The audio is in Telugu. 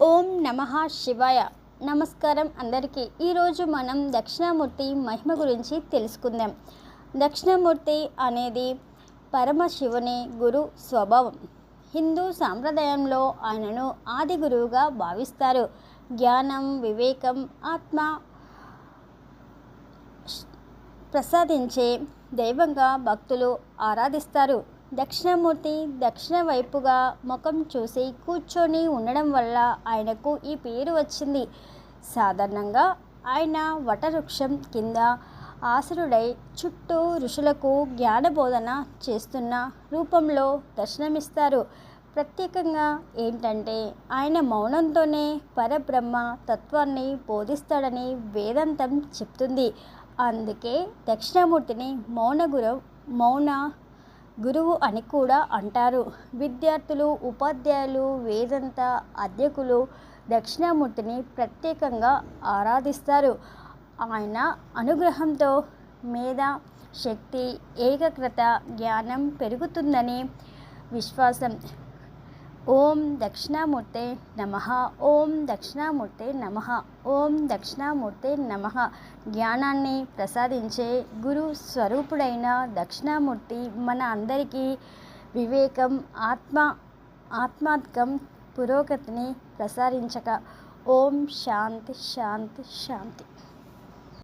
ఓం నమః శివాయ. నమస్కారం అందరికీ. ఈరోజు మనం దక్షిణామూర్తి మహిమ గురించి తెలుసుకుందాం. దక్షిణామూర్తి అనేది పరమశివుని గురు స్వభావం. హిందూ సాంప్రదాయంలో ఆయనను ఆది గురువుగా భావిస్తారు. జ్ఞానం, వివేకం, ఆత్మ ప్రసాదించే దైవంగా భక్తులు ఆరాధిస్తారు. దక్షిణామూర్తి దక్షిణ వైపుగా ముఖం చూసి కూర్చొని ఉండడం వల్ల ఆయనకు ఈ పేరు వచ్చింది. సాధారణంగా ఆయన వటవృక్షం కింద ఆసనుడై చుట్టూ ఋషులకు జ్ఞానబోధన చేస్తున్న రూపంలో దర్శనమిస్తారు. ప్రత్యేకంగా ఏంటంటే ఆయన మౌనంతోనే పరబ్రహ్మ తత్వాన్ని బోధిస్తాడని వేదాంతం చెప్తుంది. అందుకే దక్షిణామూర్తిని మౌన గురువు అని కూడా అంటారు. విద్యార్థులు, ఉపాధ్యాయులు, వేదాంత అధ్యకులు దక్షిణామూర్తిని ప్రత్యేకంగా ఆరాధిస్తారు. ఆయన అనుగ్రహంతో మేధ, శక్తి, ఏకాగ్రత, జ్ఞానం పెరుగుతుందని విశ్వాసం. ఓం దక్షిణామూర్తే నమః. ఓం దక్షిణామూర్తే నమః. ఓం దక్షిణామూర్తే నమః. జ్ఞానాన్ని ప్రసాదించే గురు స్వరూపుడైన దక్షిణామూర్తి మన అందరికీ వివేకం, ఆత్మాత్మకం, పురోగతిని ప్రసారించక. ఓం శాంతి శాంతి శాంతి.